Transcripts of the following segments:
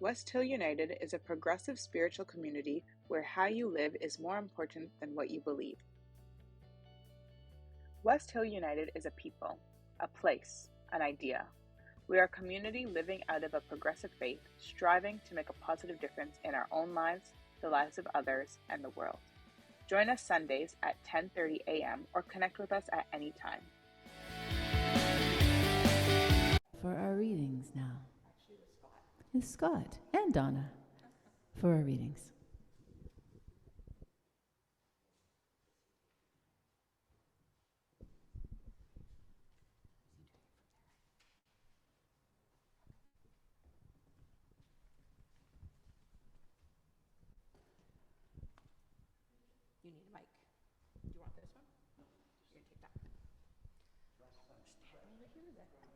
West Hill United is a progressive spiritual community where how you live is more important than what you believe. West Hill United is a people, a place, an idea. We are a community living out of a progressive faith, striving to make a positive difference in our own lives, the lives of others, and the world. Join us Sundays at 10:30 a.m. or connect with us at any time. For our readings now is Scott and Donna for our readings. You need a mic. Do you want this one? You're gonna take that. Stand over here then.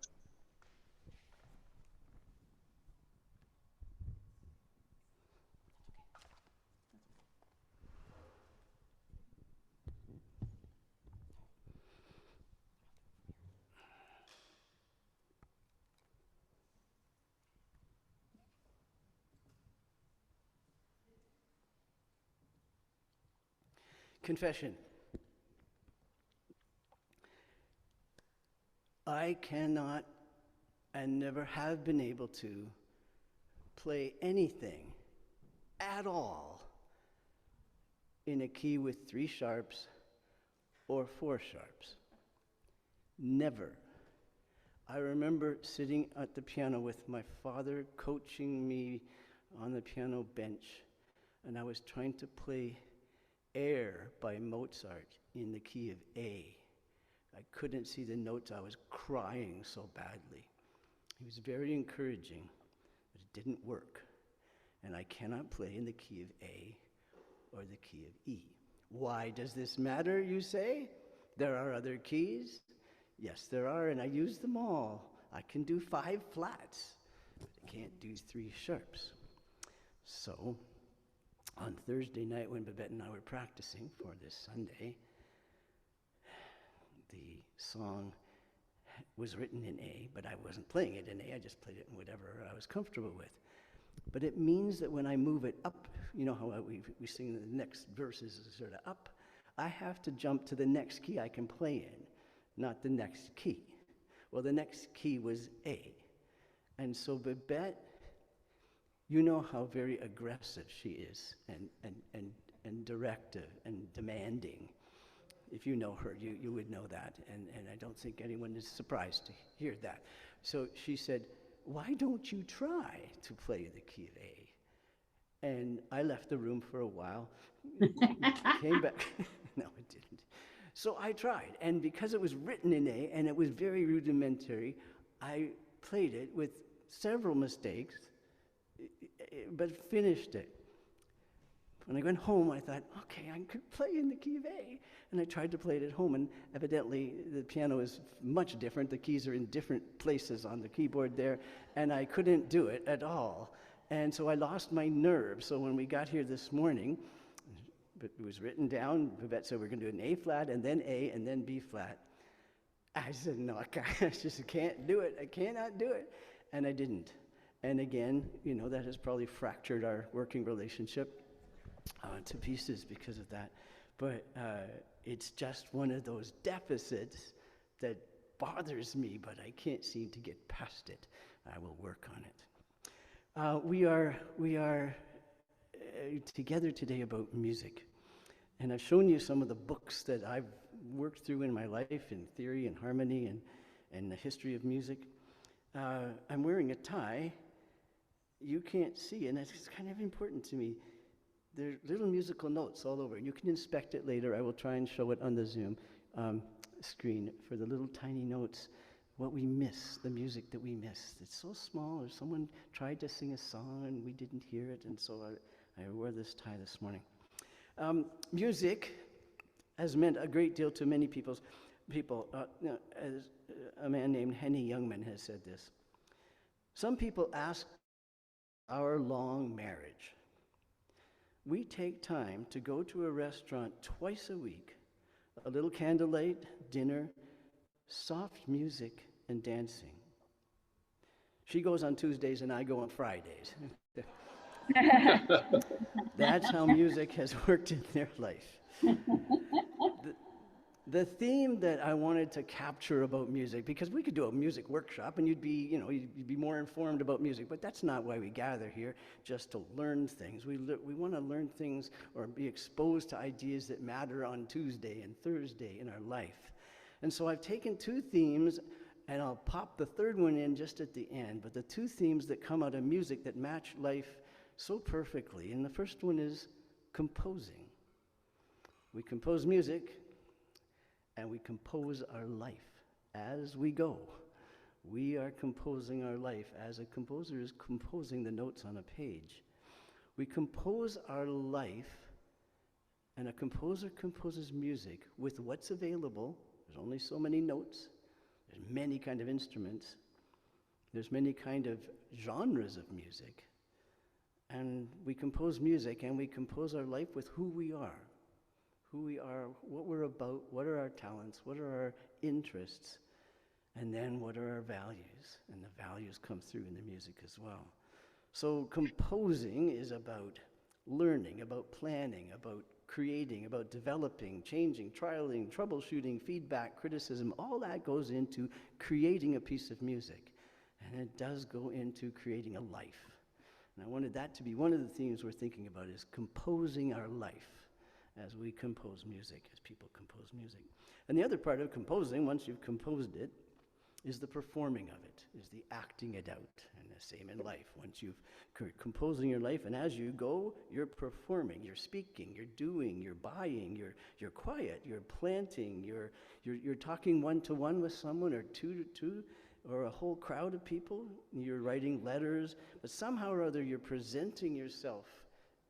Confession. I cannot and never have been able to play anything at all in a key with 3 sharps or 4 sharps. Never. I remember sitting at the piano with my father coaching me on the piano bench, and I was trying to play Air by Mozart in the key of A. I couldn't see the notes. I was crying so badly. He was very encouraging, but it didn't work. And I cannot play in the key of A or the key of E. Why does this matter, you say? There are other keys. Yes, there are, and I use them all. I can do 5 flats, but I can't do 3 sharps. So, on Thursday night when Babette and I were practicing for this Sunday, the song was written in A, but I wasn't playing it in A, I just played it in whatever I was comfortable with. But it means that when I move it up, you know how we sing the next verses sort of up, I have to jump to the next key I can play in, not the next key. Well, the next key was A. And so Babette, you know how very aggressive she is and directive and demanding. If you know her, you would know that. And I don't think anyone is surprised to hear that. So she said, why don't you try to play the key of A? And I left the room for a while, came back. No, I didn't. So I tried. And because it was written in A and it was very rudimentary, I played it with several mistakes, but finished it. When I went home, I thought, okay, I could play in the key of A. And I tried to play it at home, and evidently the piano is much different. The keys are in different places on the keyboard there, and I couldn't do it at all. And so I lost my nerve. So when we got here this morning, it was written down. Babette said, we're going to do an A flat, and then A, and then B flat. I said, no, I just can't do it. I cannot do it. And I didn't. And again, you know, that has probably fractured our working relationship to pieces because of that. But it's just one of those deficits that bothers me, but I can't seem to get past it. I will work on it. We are together today about music. And I've shown you some of the books that I've worked through in my life in theory and harmony and the history of music. I'm wearing a tie. You can't see, and it's kind of important to me. There are little musical notes all over. You can inspect it later. I will try and show it on the Zoom screen for the little tiny notes, what we miss, the music that we miss. It's so small, or someone tried to sing a song and we didn't hear it, and so I wore this tie this morning. Music has meant a great deal to many people. As a man named Henny Youngman has said this. Some people ask our long marriage. We take time to go to a restaurant twice a week, a little candlelight, dinner, soft music, and dancing. She goes on Tuesdays and I go on Fridays. That's how music has worked in their life. The theme that I wanted to capture about music, because we could do a music workshop and you'd be more informed about music, but that's not why we gather here, just to learn things. We want to learn things or be exposed to ideas that matter on Tuesday and Thursday in our life. And so I've taken two themes, and I'll pop the third one in just at the end, but the two themes that come out of music that match life so perfectly. And the first one is composing. We compose music, and we compose our life as we go. We are composing our life as a composer is composing the notes on a page. We compose our life, and a composer composes music with what's available. There's only so many notes. There's many kind of instruments. There's many kind of genres of music. And we compose music, and we compose our life with who we are. Who we are, what we're about, what are our talents, what are our interests, and then what are our values. And the values come through in the music as well. So composing is about learning, about planning, about creating, about developing, changing, trialing, troubleshooting, feedback, criticism. All that goes into creating a piece of music. And it does go into creating a life. And I wanted that to be one of the themes we're thinking about, is composing our life as we compose music, as people compose music. And the other part of composing, once you've composed it, is the performing of it, is the acting it out. And the same in life. Once you've composing your life, and as you go, you're performing, you're speaking, you're doing, you're buying, you're quiet, you're planting, you're talking one-to-one with someone, or two-to-two, or a whole crowd of people. You're writing letters, but somehow or other you're presenting yourself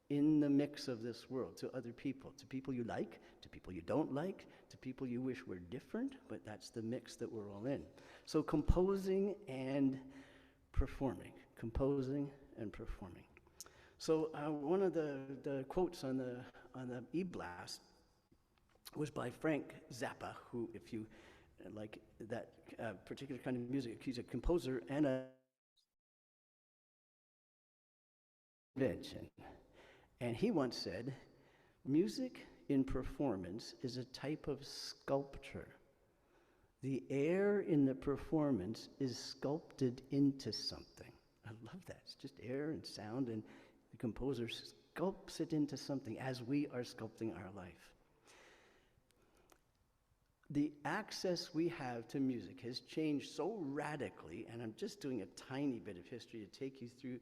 in the mix of this world to other people, to people you like, to people you don't like, to people you wish were different, but that's the mix that we're all in. So composing and performing, composing and performing. So one of the quotes on the e-blast was by Frank Zappa, who, if you like that particular kind of music, he's a composer and a invention. And he once said, music in performance is a type of sculpture. The air in the performance is sculpted into something. I love that. It's just air and sound, and the composer sculpts it into something as we are sculpting our life. The access we have to music has changed so radically, and I'm just doing a tiny bit of history to take you through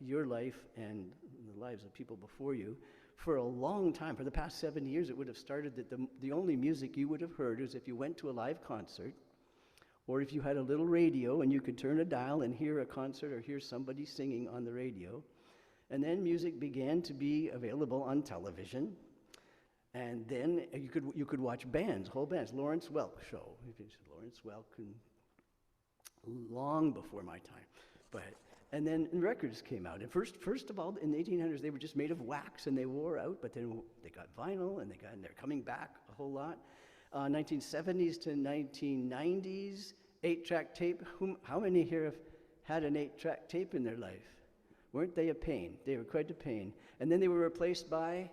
your life and the lives of people before you. For a long time, for the past 7 years, it would have started that the only music you would have heard is if you went to a live concert, or if you had a little radio and you could turn a dial and hear a concert or hear somebody singing on the radio. And then music began to be available on television. And then you could watch bands, whole bands. Lawrence Welk show. Lawrence Welk, long before my time. And then records came out. And first of all, in the 1800s, they were just made of wax and they wore out, but then they got vinyl and they're coming back a whole lot. 1970s to 1990s, 8-track tape. How many here have had an 8-track tape in their life? Weren't they a pain? They were quite a pain. And then they were replaced by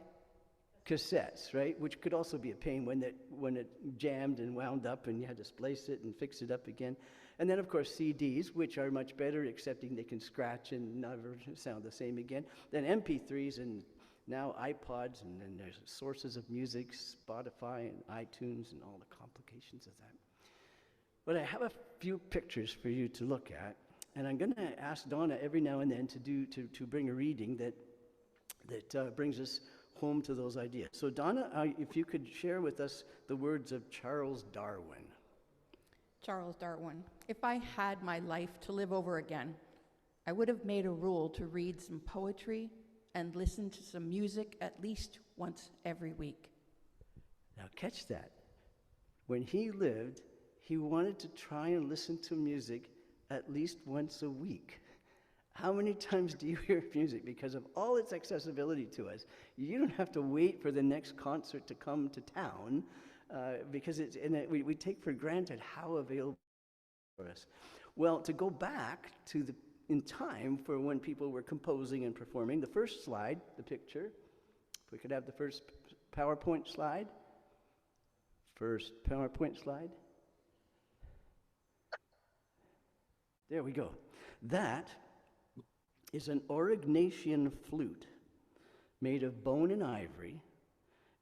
cassettes, right? Which could also be a pain when it jammed and wound up and you had to splice it and fix it up again. And then, of course, CDs, which are much better, excepting they can scratch and never sound the same again. Then MP3s, and now iPods, and then there's sources of music, Spotify and iTunes, and all the complications of that. But I have a few pictures for you to look at, and I'm going to ask Donna every now and then to bring a reading that brings us home to those ideas. So Donna, if you could share with us the words of Charles Darwin. Charles Darwin. If I had my life to live over again, I would have made a rule to read some poetry and listen to some music at least once every week. Now catch that. When he lived, he wanted to try and listen to music at least once a week. How many times do you hear music? Because of all its accessibility to us, you don't have to wait for the next concert to come to town, because we take for granted how available for us. Well, to go back to in time for when people were composing and performing, the first slide, the picture, if we could have the first PowerPoint slide. First PowerPoint slide. There we go. That is an Aurignacian flute made of bone and ivory.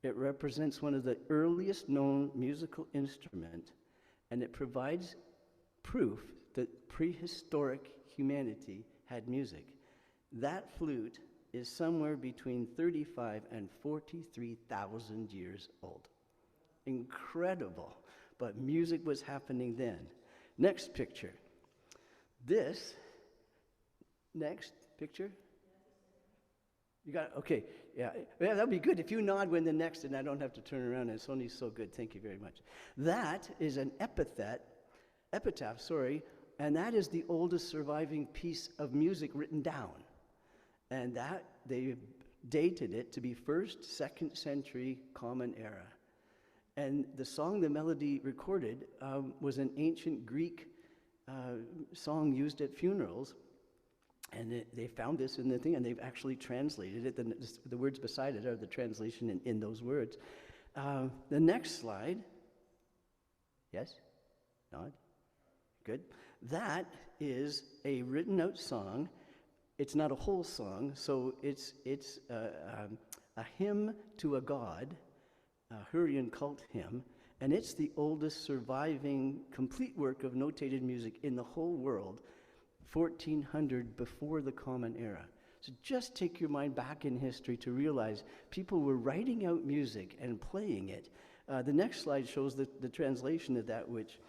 It represents one of the earliest known musical instruments, and it provides proof that prehistoric humanity had music. That flute is somewhere between 35 and 43,000 years old. Incredible, but music was happening then. Next picture. Next picture. You got it? Okay, yeah, that'd be good if you nod when the next, and I don't have to turn around, and Sony's so good, thank you very much. That is an epitaph, and that is the oldest surviving piece of music written down. And that, they dated it to be 1st, 2nd century Common Era. And the song, the melody recorded, was an ancient Greek song used at funerals. And they found this in the thing, and they've actually translated it. The words beside it are the translation in those words. The next slide. Yes? Nod? Good. That is a written out song. It's not a whole song, so it's a hymn to a god, a Hurrian cult hymn, and it's the oldest surviving complete work of notated music in the whole world, 1400 before the Common Era. So just take your mind back in history to realize people were writing out music and playing it. The next slide shows the translation of that, which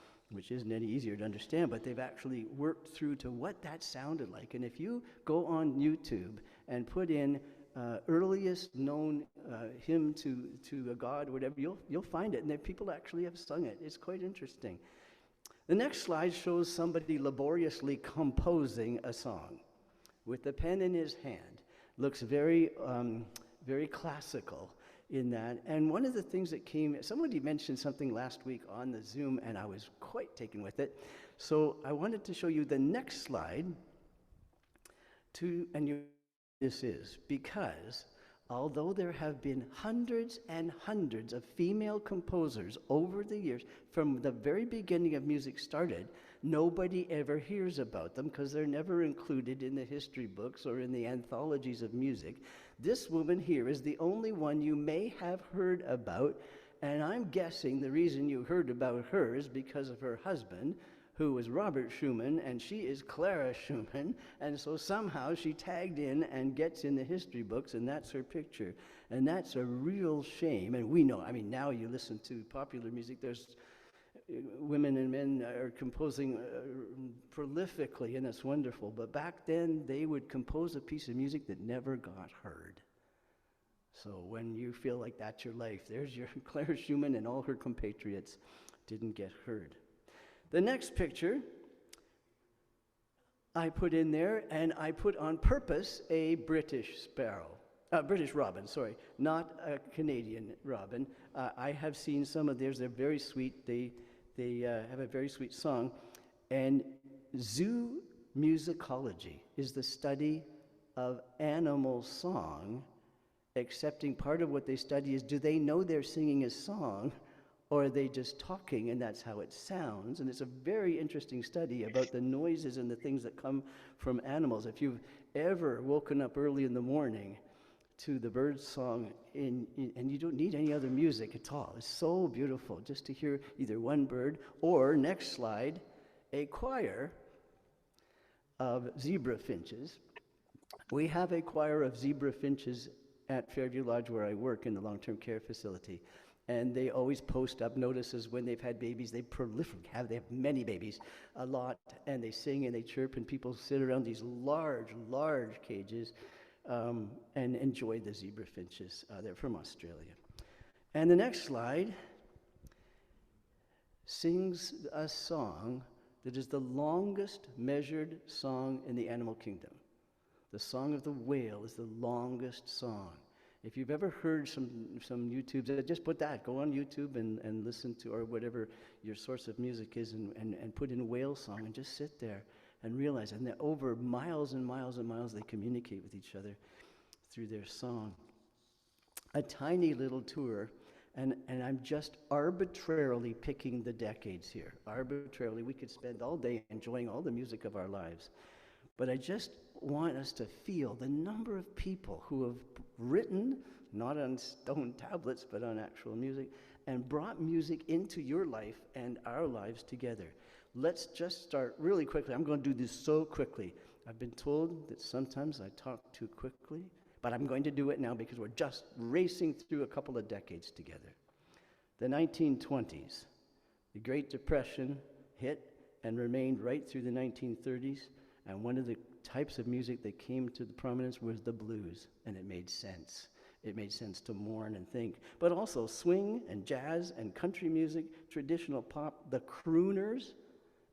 isn't any easier to understand, but they've actually worked through to what that sounded like. And if you go on YouTube and put in earliest known hymn to a god, whatever, you'll find it, and people actually have sung it. It's quite interesting. The next slide shows somebody laboriously composing a song with the pen in his hand. Looks very, very classical in that. And one of the things that somebody mentioned something last week on the Zoom, and I was quite taken with it. So I wanted to show you the next slide. This is because although there have been hundreds and hundreds of female composers over the years, from the very beginning of music started, nobody ever hears about them because they're never included in the history books or in the anthologies of music. This woman here is the only one you may have heard about, and I'm guessing the reason you heard about her is because of her husband, who was Robert Schumann, and she is Clara Schumann, and so somehow she tagged in and gets in the history books, and that's her picture. And that's a real shame, and we know, I mean, now you listen to popular music, there's women and men are composing prolifically, and it's wonderful, but back then they would compose a piece of music that never got heard. So when you feel like that's your life, there's your Clara Schumann, and all her compatriots didn't get heard. The next picture I put in there, and I put on purpose a British robin, sorry, not a Canadian robin. I have seen some of theirs, they're very sweet, they have a very sweet song. And zoo musicology is the study of animal song, excepting part of what they study is, do they know they're singing a song, or are they just talking and that's how it sounds? And it's a very interesting study about the noises and the things that come from animals. If you've ever woken up early in the morning to the bird song and you don't need any other music at all, it's so beautiful just to hear either one bird or, next slide, a choir of zebra finches. We have a choir of zebra finches at Fairview Lodge where I work in the long-term care facility. And they always post up notices when they've had babies. They have many babies, a lot, and they sing and they chirp, and people sit around these large, large cages and enjoy the zebra finches. They're from Australia. And the next slide sings a song that is the longest measured song in the animal kingdom. The song of the whale is the longest song. If you've ever heard some YouTubes, just put that, go on YouTube and listen to, or whatever your source of music is, and put in whale song and just sit there and realize, and that over miles and miles and miles they communicate with each other through their song. A tiny little tour, and I'm just arbitrarily picking the decades here. Arbitrarily, we could spend all day enjoying all the music of our lives. But I just want us to feel the number of people who have written, not on stone tablets, but on actual music, and brought music into your life and our lives together. Let's just start really quickly. I'm going to do this so quickly. I've been told that sometimes I talk too quickly, but I'm going to do it now because we're just racing through a couple of decades together. The 1920s, the Great Depression hit and remained right through the 1930s. And one of the types of music that came to the prominence was the blues, and it made sense. It made sense to mourn and think. But also swing and jazz and country music, traditional pop, the crooners,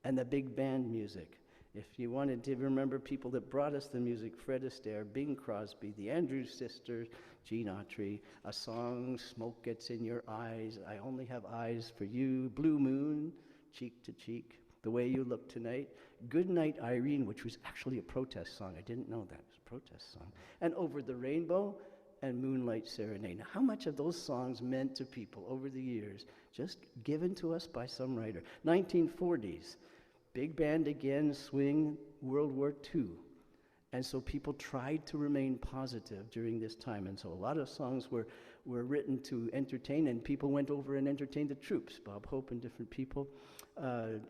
and the big band music. If you wanted to remember people that brought us the music, Fred Astaire, Bing Crosby, the Andrews Sisters, Gene Autry, a song, Smoke Gets in Your Eyes, I Only Have Eyes for You, Blue Moon, Cheek to Cheek, The Way You Look Tonight, Good Night Irene, which was actually a protest song. I didn't know that. It was a protest song. And Over the Rainbow and Moonlight Serenade. Now, how much of those songs meant to people over the years, just given to us by some writer? 1940s, big band again, swing, World War II. And so people tried to remain positive during this time. And so a lot of songs were written to entertain, and people went over and entertained the troops, Bob Hope and different people.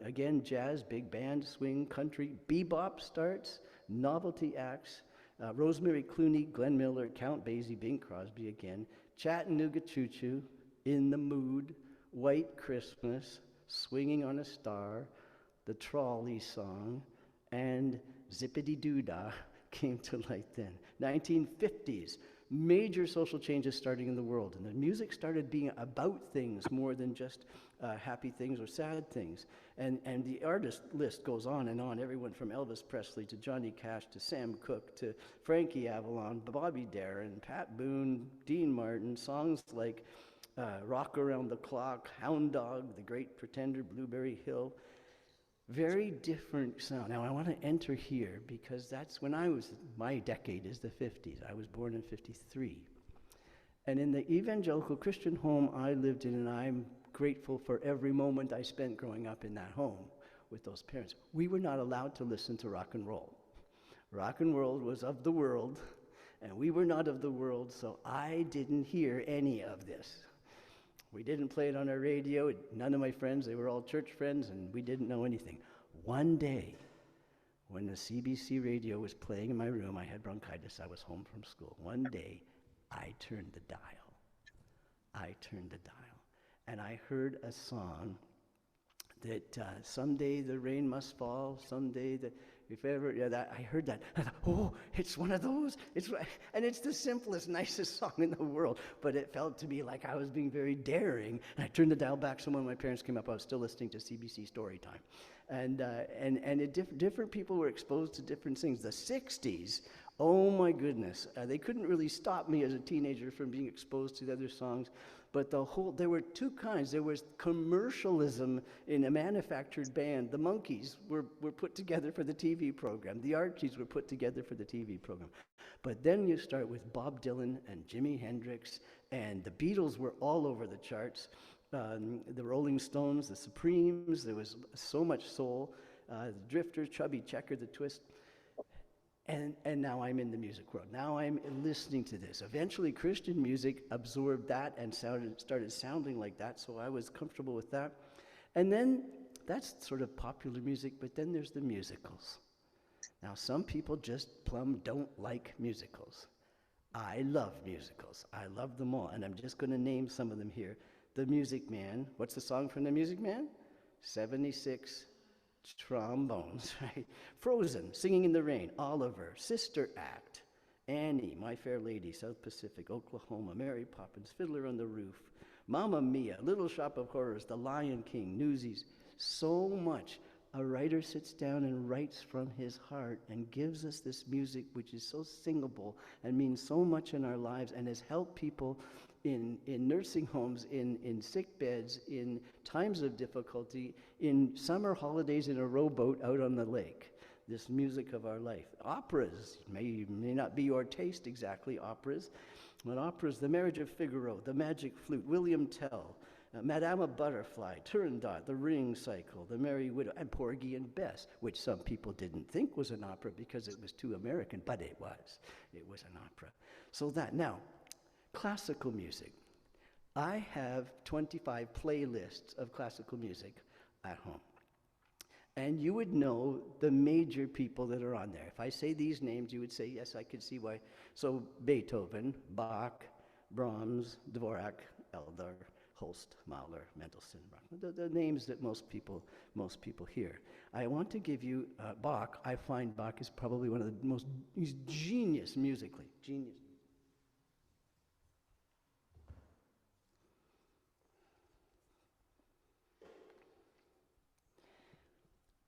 Again, jazz, big band, swing, country, be-bop starts, novelty acts, Rosemary Clooney, Glenn Miller, Count Basie, Bing Crosby again, Chattanooga Choo Choo, In the Mood, White Christmas, Swinging on a Star, the Trolley Song, and Zippity Doo Dah came to light then. 1950s, major social changes starting in the world, and the music started being about things more than just happy things or sad things. And the artist list goes on and on, everyone from Elvis Presley to Johnny Cash to Sam Cooke to Frankie Avalon, Bobby Darin, Pat Boone, Dean Martin, songs like Rock Around the Clock, Hound Dog, The Great Pretender, Blueberry Hill. Very different sound. Now, I want to enter here because that's when my decade is the 50s. I was born in 53. And in the evangelical Christian home I lived in, and I'm grateful for every moment I spent growing up in that home with those parents, we were not allowed to listen to rock and roll. Rock and roll was of the world, and we were not of the world, so I didn't hear any of this. We didn't play it on our radio. None of my friends, they were all church friends, and we didn't know anything. One day, when the CBC radio was playing in my room, I had bronchitis, I was home from school. One day, I turned the dial. And I heard a song that someday the rain must fall, someday if ever, I heard that. I thought, oh, it's one of those. And it's the simplest, nicest song in the world, but it felt to me like I was being very daring. And I turned the dial back, so when my parents came up, I was still listening to CBC Storytime. And different people were exposed to different things. The 60s, oh my goodness, they couldn't really stop me as a teenager from being exposed to the other songs. But there were two kinds. There was commercialism in a manufactured band. The Monkees were put together for the TV program. The Archies were put together for the TV program. But then you start with Bob Dylan and Jimi Hendrix, and the Beatles were all over the charts. The Rolling Stones, the Supremes, there was so much soul. The Drifters, Chubby Checker, the Twist. And now I'm in the music world. Now I'm listening to this. Eventually, Christian music absorbed that and started sounding like that, so I was comfortable with that. And then that's sort of popular music, but then there's the musicals. Now, some people just plumb don't like musicals. I love musicals. I love them all, and I'm just going to name some of them here. The Music Man. What's the song from The Music Man? 76 trombones, right? Frozen, Singing in the Rain, Oliver, Sister Act, Annie, My Fair Lady, South Pacific, Oklahoma, Mary Poppins, Fiddler on the Roof, Mamma Mia, Little Shop of Horrors, The Lion King, Newsies, so much. a writer sits down and writes from his heart and gives us this music which is so singable and means so much in our lives and has helped people in nursing homes, in sick beds, in times of difficulty, in summer holidays in a rowboat out on the lake. This music of our life. Operas may not be your taste exactly, operas, but operas, The Marriage of Figaro, The Magic Flute, William Tell, Madame Butterfly, Turandot, The Ring Cycle, The Merry Widow, and Porgy and Bess, which some people didn't think was an opera because it was too American, but it was. It was an opera. So that, now, classical music. I have 25 playlists of classical music at home. And you would know the major people that are on there. If I say these names, you would say, yes, I could see why. So Beethoven, Bach, Brahms, Dvorak, Elgar, Holst, Mahler, Mendelssohn, the names that most people hear. I want to give you Bach. I find Bach is probably one of the most, he's genius musically, genius.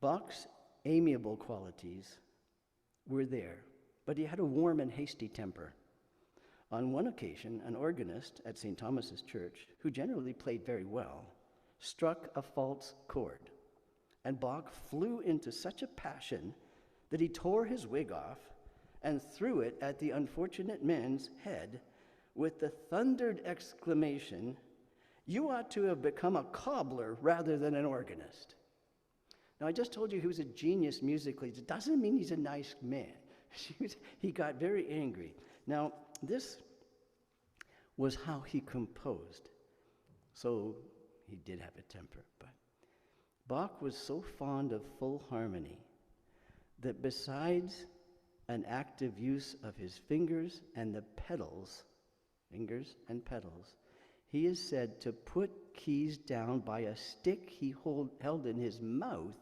Bach's amiable qualities were there, but he had a warm and hasty temper. On one occasion, an organist at St. Thomas's Church, who generally played very well, struck a false chord, and Bach flew into such a passion that he tore his wig off and threw it at the unfortunate man's head with the thundered exclamation, "You ought to have become a cobbler rather than an organist." Now, I just told you he was a genius musically. It doesn't mean he's a nice man. He got very angry. Now, this was how he composed. So he did have a temper. But Bach was so fond of full harmony that besides an active use of his fingers and the pedals, he is said to put keys down by a stick he held in his mouth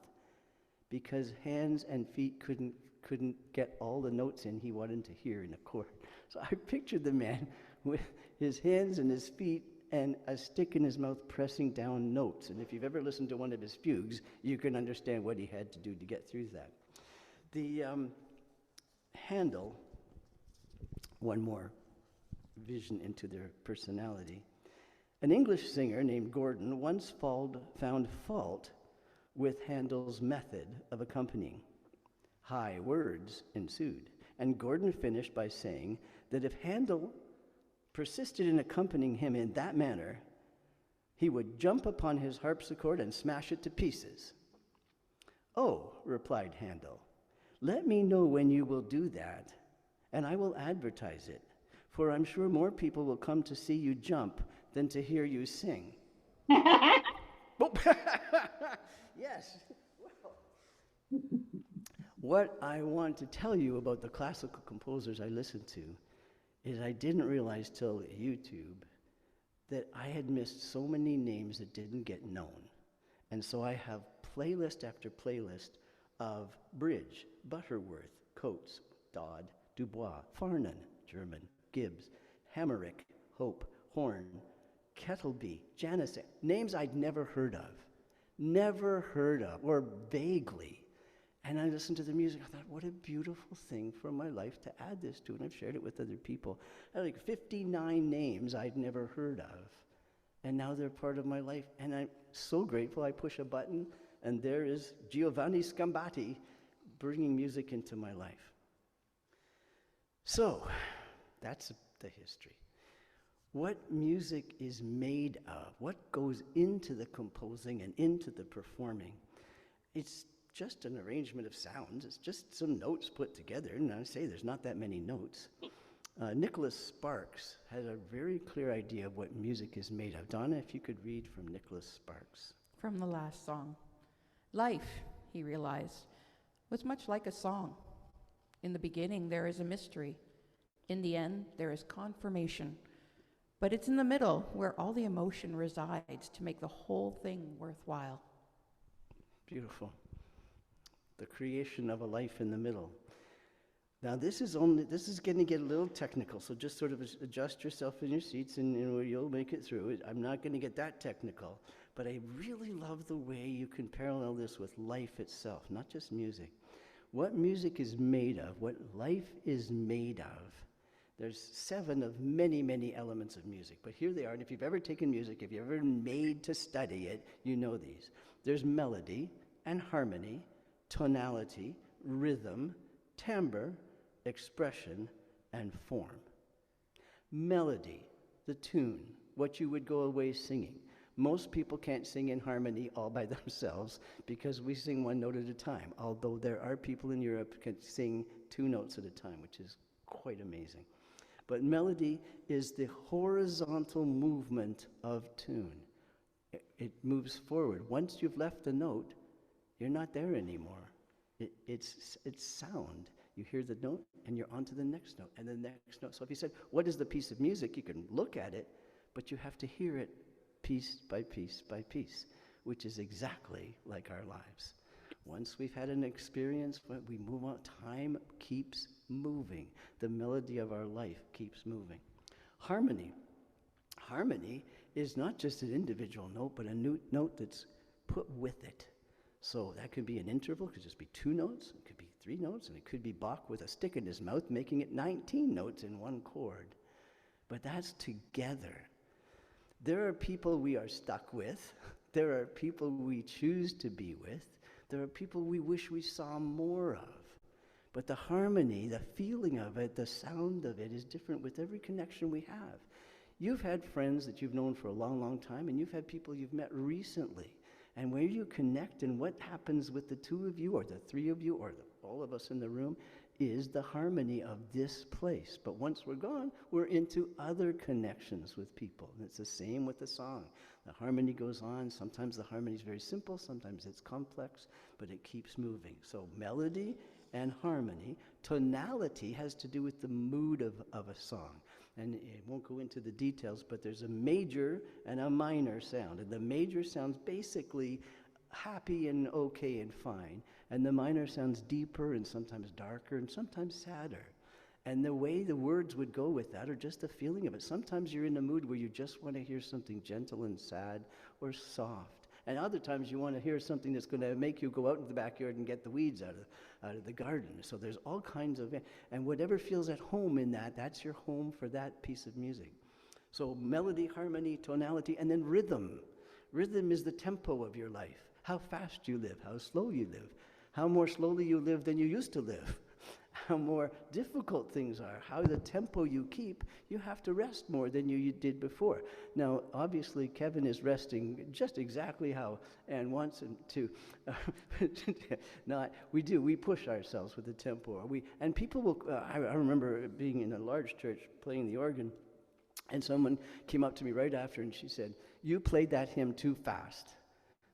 because hands and feet couldn't get all the notes in he wanted to hear in a chord. So I pictured the man with his hands and his feet and a stick in his mouth pressing down notes. And if you've ever listened to one of his fugues, you can understand what he had to do to get through that. The Handel, one more vision into their personality. An English singer named Gordon once found fault with Handel's method of accompanying. High words ensued, and Gordon finished by saying that if Handel persisted in accompanying him in that manner, he would jump upon his harpsichord and smash it to pieces. "Oh," replied Handel, "let me know when you will do that, and I will advertise it, for I'm sure more people will come to see you jump than to hear you sing." Yes. Well, what I want to tell you about the classical composers I listened to is I didn't realize till YouTube that I had missed so many names that didn't get known. And so I have playlist after playlist of Bridge, Butterworth, Coates, Dodd, Dubois, Farnon, German, Gibbs, Hammerich, Hope, Horn, Kettleby, Janison, names I'd never heard of, or vaguely. And I listened to the music, I thought, what a beautiful thing for my life to add this to, and I've shared it with other people. I had like 59 names I'd never heard of, and now they're part of my life, and I'm so grateful. I push a button, and there is Giovanni Scambati bringing music into my life. So, that's the history. What music is made of, what goes into the composing and into the performing, it's just an arrangement of sounds. It's just some notes put together, and I say there's not that many notes. Nicholas Sparks has a very clear idea of what music is made of. Donna, if you could read from Nicholas Sparks. From the last song. Life, he realized, was much like a song. In the beginning, there is a mystery. In the end, there is confirmation. But it's in the middle where all the emotion resides to make the whole thing worthwhile. Beautiful. The creation of a life in the middle. Now this is going to get a little technical, so just sort of adjust yourself in your seats and you'll make it through. I'm not going to get that technical, But I really love the way you can parallel this with life itself, not just music. What music is made of, what life is made of. There's 7 of many, many elements of music, but here they are. And if you've ever taken music, if you've ever made to study it, you know these. There's melody and harmony, tonality, rhythm, timbre, expression, and form. Melody, the tune, what you would go away singing. Most people can't sing in harmony all by themselves because we sing one note at a time, although there are people in Europe who can sing 2 notes at a time, which is quite amazing. But melody is the horizontal movement of tune. It moves forward. Once you've left a note, you're not there anymore. It's sound. You hear the note, and you're on to the next note, and the next note. So if you said, what is the piece of music? You can look at it, but you have to hear it piece by piece by piece, which is exactly like our lives. Once we've had an experience, when we move on, time keeps moving. The melody of our life keeps moving. Harmony. Harmony is not just an individual note, but a note that's put with it. So that could be an interval, it could just be 2 notes, it could be 3 notes, and it could be Bach with a stick in his mouth, making it 19 notes in one chord. But that's together. There are people we are stuck with. There are people we choose to be with. There are people we wish we saw more of. But the harmony, the feeling of it, the sound of it is different with every connection we have. You've had friends that you've known for a long, long time, and you've had people you've met recently. And where you connect and what happens with the 2 of you or the 3 of you or all of us in the room is the harmony of this place. But once we're gone, we're into other connections with people. And it's the same with the song. The harmony goes on. Sometimes the harmony is very simple. Sometimes it's complex, but it keeps moving. So melody and harmony. Tonality has to do with the mood of a song. And it won't go into the details, but there's a major and a minor sound. And the major sounds basically happy and okay and fine. And the minor sounds deeper and sometimes darker and sometimes sadder. And the way the words would go with that, or just the feeling of it. Sometimes you're in a mood where you just want to hear something gentle and sad or soft. And other times you want to hear something that's going to make you go out into the backyard and get the weeds out of the garden. So there's all kinds of, and whatever feels at home in that, that's your home for that piece of music. So melody, harmony, tonality, and then rhythm. Rhythm is the tempo of your life. How fast you live, how slow you live, how more slowly you live than you used to live, how more difficult things are, how the tempo you keep, you have to rest more than you did before. Now, obviously, Kevin is resting just exactly how Anne wants him to. We push ourselves with the tempo. And people will, I remember being in a large church playing the organ, and someone came up to me right after, and she said, "You played that hymn too fast."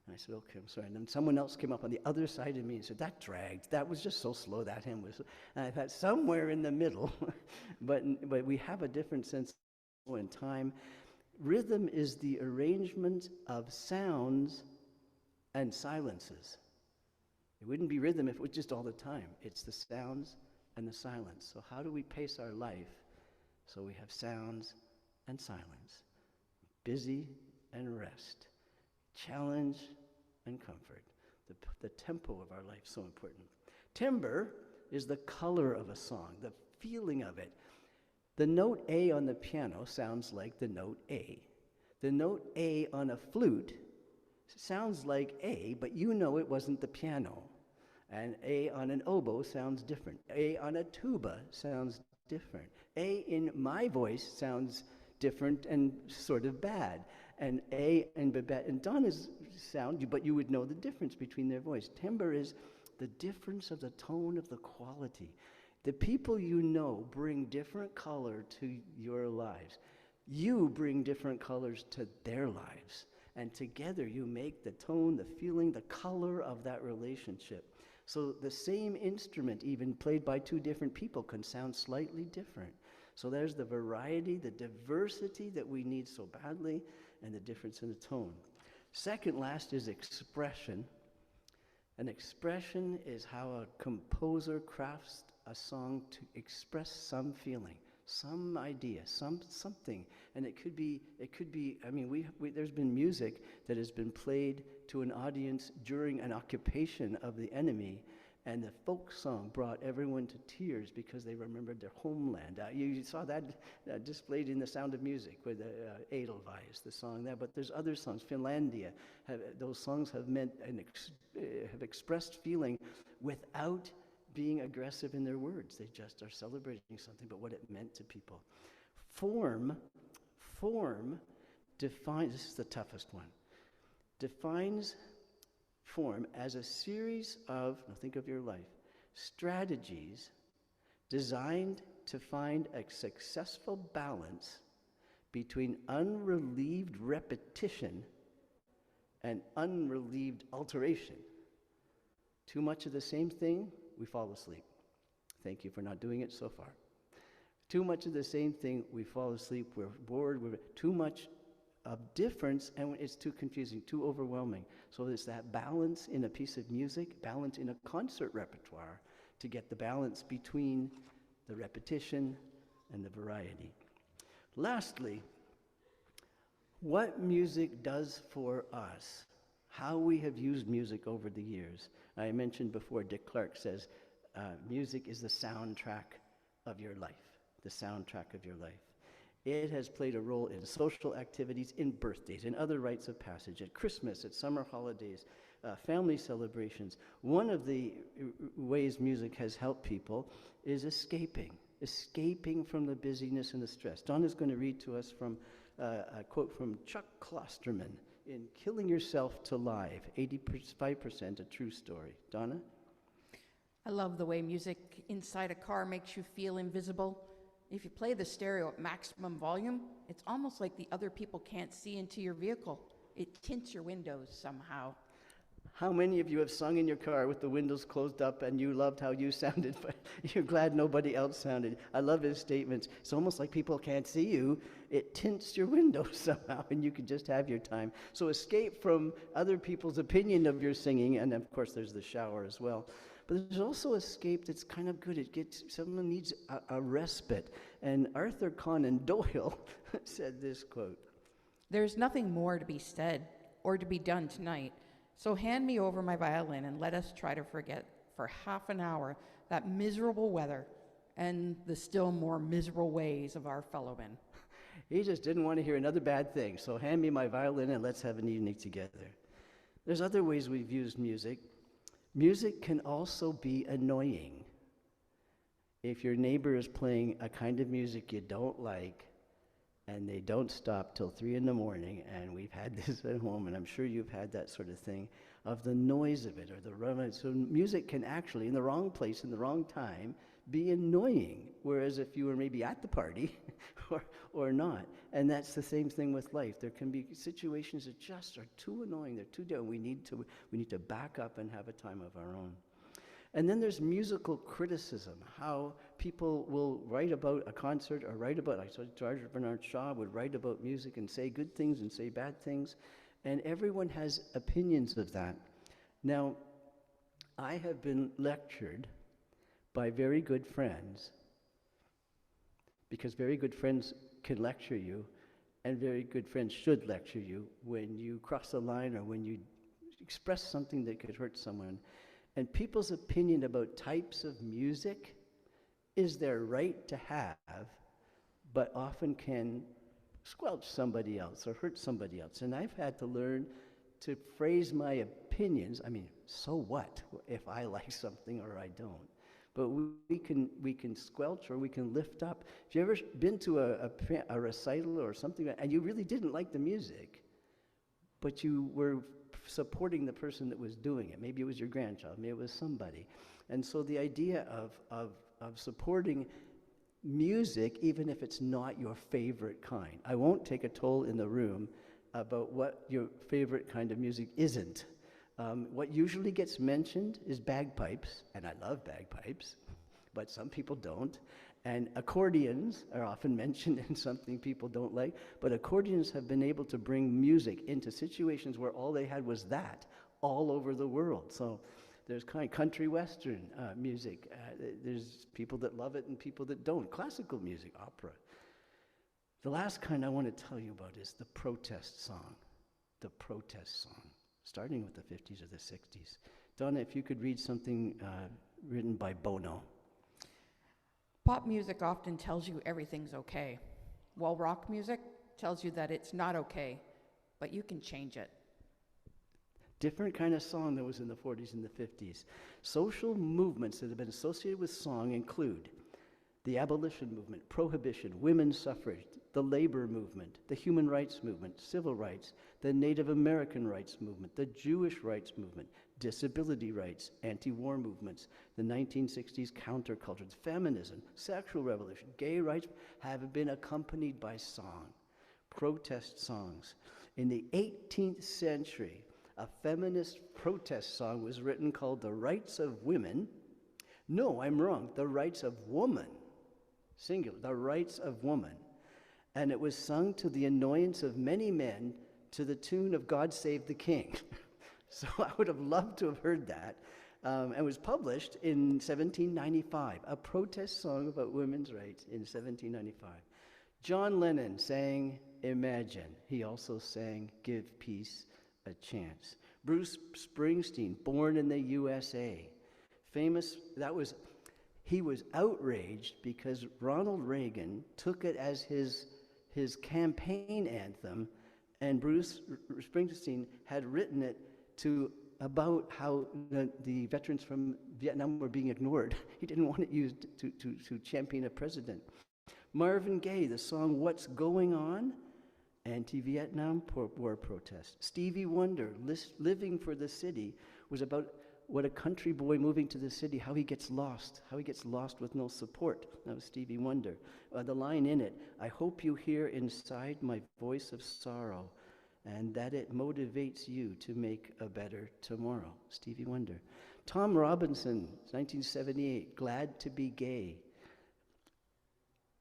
And I said, "Okay, I'm sorry." And then someone else came up on the other side of me and said, "That dragged. That was just so slow, that hymn was." And I thought, somewhere in the middle, but we have a different sense in time. Rhythm is the arrangement of sounds and silences. It wouldn't be rhythm if it was just all the time. It's the sounds and the silence. So how do we pace our life so we have sounds and silence, busy and rest, challenge and comfort? The tempo of our life is so important. Timbre is the color of a song, the feeling of it. The note A on the piano sounds like the note A. The note A on a flute sounds like A, but you know it wasn't the piano. And A on an oboe sounds different. A on a tuba sounds different. A in my voice sounds different and sort of bad. And A and Babette and Donna's sound, but you would know the difference between their voice. Timbre is the difference of the tone of the quality. The people you know bring different color to your lives. You bring different colors to their lives. And together you make the tone, the feeling, the color of that relationship. So the same instrument, even played by 2 different people, can sound slightly different. So there's the variety, the diversity that we need so badly, and the difference in the tone. Second last is expression. An expression is how a composer crafts a song to express some feeling. some idea, something. And it could be, I mean, there's been music that has been played to an audience during an occupation of the enemy, and the folk song brought everyone to tears because they remembered their homeland. You saw that displayed in The Sound of Music with Edelweiss, the song there. But there's other songs. Finlandia, those songs have meant have expressed feeling without being aggressive in their words. They just are celebrating something, but what it meant to people. Form defines, this is the toughest one, defines form as a series of, now think of your life, strategies designed to find a successful balance between unrelieved repetition and unrelieved alteration. Too much of the same thing, we fall asleep. Thank you for not doing it so far. Too much of the same thing, we fall asleep, we're bored, too much of difference, and it's too confusing, too overwhelming. So there's that balance in a piece of music, balance in a concert repertoire, to get the balance between the repetition and the variety. Lastly, what music does for us, how we have used music over the years. I mentioned before, Dick Clark says, music is the soundtrack of your life, the soundtrack of your life. It has played a role in social activities, in birthdays, in other rites of passage, at Christmas, at summer holidays, family celebrations. One of the ways music has helped people is escaping from the busyness and the stress. Donna's going to read to us from a quote from Chuck Klosterman in Killing Yourself to Live, 85% a true story. Donna? I love the way music inside a car makes you feel invisible. If you play the stereo at maximum volume, it's almost like the other people can't see into your vehicle. It tints your windows somehow. How many of you have sung in your car with the windows closed up and you loved how you sounded, but you're glad nobody else sounded? I love his statements. It's almost like people can't see you. It tints your windows somehow, and you can just have your time. So escape from other people's opinion of your singing, and of course there's the shower as well. But there's also escape that's kind of good. Someone needs a respite. And Arthur Conan Doyle said this quote, "There's nothing more to be said or to be done tonight. So hand me over my violin and let us try to forget for half an hour that miserable weather and the still more miserable ways of our fellowmen." He just didn't want to hear another bad thing. So hand me my violin and let's have an evening together. There's other ways we've used music. Music can also be annoying. If your neighbor is playing a kind of music you don't like, and they don't stop till 3 in the morning, and we've had this at home, and I'm sure you've had that sort of thing, of the noise of it, or the run. So music can actually, in the wrong place, in the wrong time, be annoying, whereas if you were maybe at the party, or not. And that's the same thing with life. There can be situations that just are too annoying, they're too dumb. We need to back up and have a time of our own. And then there's musical criticism, how people will write about a concert or write about, I saw George Bernard Shaw would write about music and say good things and say bad things, and everyone has opinions of that. Now, I have been lectured by very good friends, because very good friends can lecture you, and very good friends should lecture you when you cross a line or when you express something that could hurt someone. And people's opinion about types of music is their right to have, but often can squelch somebody else or hurt somebody else. And I've had to learn to phrase my opinions. I mean, so what if I like something or I don't? But we can squelch or we can lift up. If you ever been to a recital or something, and you really didn't like the music, but you were supporting the person that was doing it. Maybe it was your grandchild, maybe it was somebody. And so the idea of supporting music, even if it's not your favorite kind. I won't take a toll in the room about what your favorite kind of music isn't. What usually gets mentioned is bagpipes, and I love bagpipes, but some people don't. And accordions are often mentioned in something people don't like, but accordions have been able to bring music into situations where all they had was that all over the world. So There's kind of country western music. There's people that love it and people that don't. Classical music, opera. The last kind I want to tell you about is the protest song. The protest song, starting with the 50s or the 60s. Donna, if you could read something written by Bono. Pop music often tells you everything's okay, while rock music tells you that it's not okay, but you can change it. Different kind of song that was in the 40s and the 50s. Social movements that have been associated with song include the abolition movement, prohibition, women's suffrage, the labor movement, the human rights movement, civil rights, the Native American rights movement, the Jewish rights movement, disability rights, anti-war movements, the 1960s countercultures, feminism, sexual revolution, gay rights have been accompanied by song, protest songs. In the 18th century, a feminist protest song was written called The Rights of Women. No, I'm wrong. The Rights of Woman. Singular. The Rights of Woman. And it was sung to the annoyance of many men to the tune of God Save the King. So I would have loved to have heard that. It was published in 1795, a protest song about women's rights in 1795. John Lennon sang Imagine. He also sang Give Peace a Chance. Bruce Springsteen, Born in the USA. He was outraged because Ronald Reagan took it as his campaign anthem, and Bruce Springsteen had written it about how the veterans from Vietnam were being ignored. He didn't want it used to champion a president. Marvin Gaye, the song What's Going On? Anti-Vietnam War protest. Stevie Wonder, Living for the City, was about what a country boy moving to the city, how he gets lost with no support. That was Stevie Wonder. The line in it, I hope you hear inside my voice of sorrow, and that it motivates you to make a better tomorrow. Stevie Wonder. Tom Robinson, 1978, Glad to Be Gay.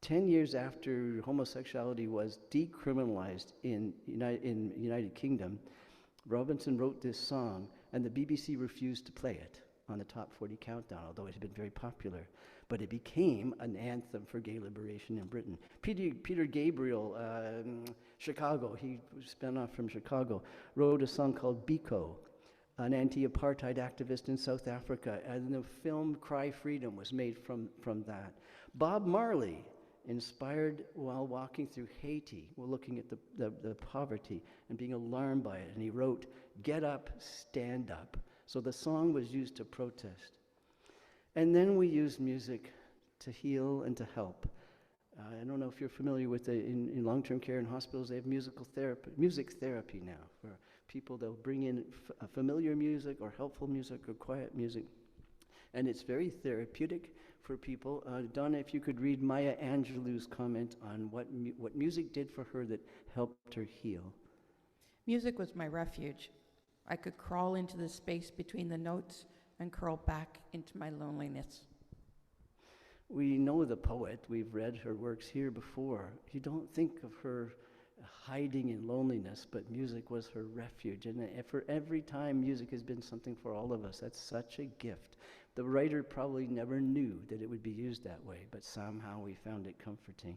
10 years after homosexuality was decriminalized in United Kingdom, Robinson wrote this song, and the BBC refused to play it on the top 40 countdown, although it had been very popular. But it became an anthem for gay liberation in Britain. Peter Gabriel, Chicago, he spun off from Chicago, wrote a song called Biko, an anti-apartheid activist in South Africa, and the film Cry Freedom was made from that. Bob Marley, inspired while walking through Haiti, while looking at the poverty and being alarmed by it, and he wrote, Get Up, Stand Up. So the song was used to protest. And then we use music to heal and to help. I don't know if you're familiar with in long-term care in hospitals, they have music therapy now for people. They'll bring in familiar music or helpful music or quiet music. And it's very therapeutic for people. Donna, if you could read Maya Angelou's comment on what music did for her that helped her heal. Music was my refuge. I could crawl into the space between the notes and curl back into my loneliness. We know the poet. We've read her works here before. You don't think of her hiding in loneliness, but music was her refuge. And for every time, music has been something for all of us. That's such a gift. The writer probably never knew that it would be used that way, but somehow we found it comforting.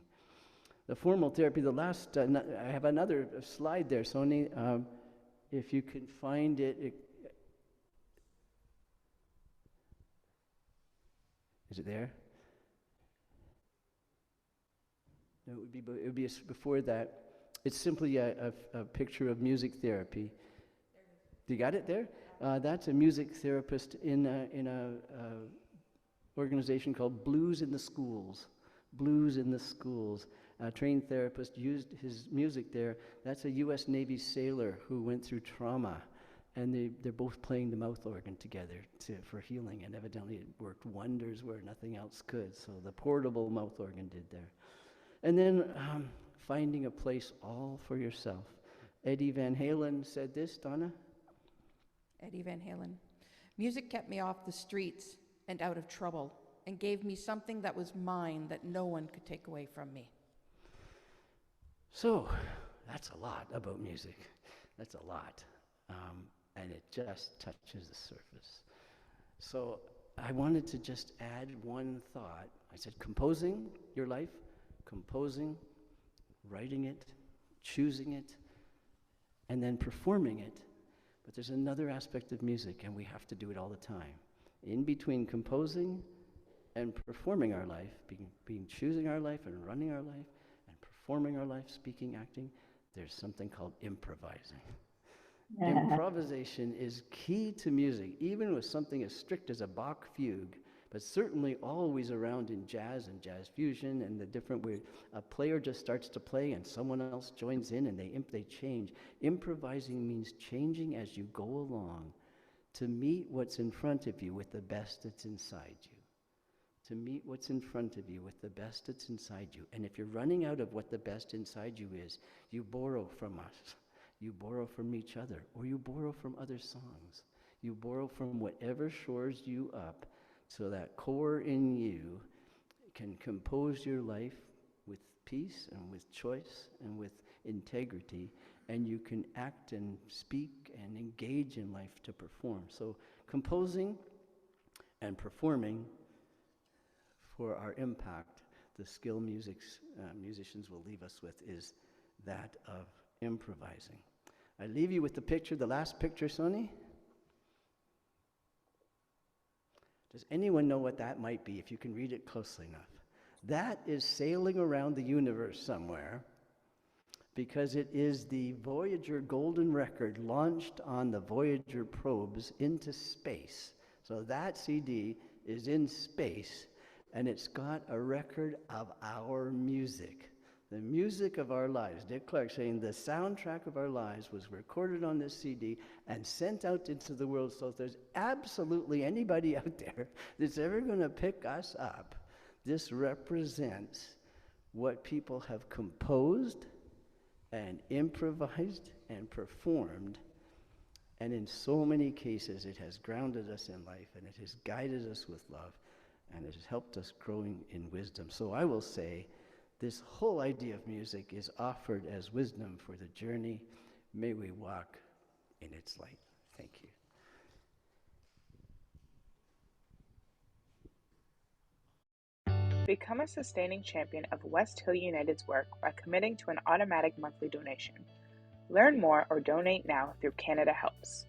The formal therapy, the last, I have another slide there, Sony. If you can find it. Is it there? No, it would be before that. It's simply a picture of music therapy. You got it there? That's a music therapist in a organization called Blues in the Schools. Blues in the Schools. A trained therapist used his music there. That's a U.S. Navy sailor who went through trauma, and they're both playing the mouth organ together for healing, and evidently it worked wonders where nothing else could. So the portable mouth organ did there. And then finding a place all for yourself. Eddie Van Halen said this, Donna? Eddie Van Halen. Music kept me off the streets and out of trouble and gave me something that was mine that no one could take away from me. So that's a lot about music. That's a lot. And it just touches the surface. So I wanted to just add one thought. I said, composing your life, composing, writing it, choosing it, and then performing it. But there's another aspect of music, and we have to do it all the time. In between composing and performing our life, being choosing our life and running our life and performing our life, speaking, acting, there's something called improvising. Improvisation is key to music, even with something as strict as a Bach fugue, but certainly always around in jazz and jazz fusion and the different where a player just starts to play and someone else joins in and they change. Improvising means changing as you go along to meet what's in front of you with the best that's inside you. To meet what's in front of you with the best that's inside you. And if you're running out of what the best inside you is, you borrow from us. You borrow from each other, or you borrow from other songs. You borrow from whatever shores you up so that core in you can compose your life with peace and with choice and with integrity, and you can act and speak and engage in life to perform. So composing and performing for our impact, the skill musicians will leave us with is that of improvising. I leave you with the picture, the last picture, Sonny. Does anyone know what that might be, if you can read it closely enough? That is sailing around the universe somewhere, because it is the Voyager Golden Record launched on the Voyager probes into space. So that CD is in space, and it's got a record of our music. The music of our lives. Dick Clark saying the soundtrack of our lives was recorded on this CD and sent out into the world. So if there's absolutely anybody out there that's ever going to pick us up, this represents what people have composed and improvised and performed. And in so many cases, it has grounded us in life, and it has guided us with love, and it has helped us growing in wisdom. So I will say, this whole idea of music is offered as wisdom for the journey. May we walk in its light. Thank you. Become a sustaining champion of West Hill United's work by committing to an automatic monthly donation. Learn more or donate now through Canada Helps.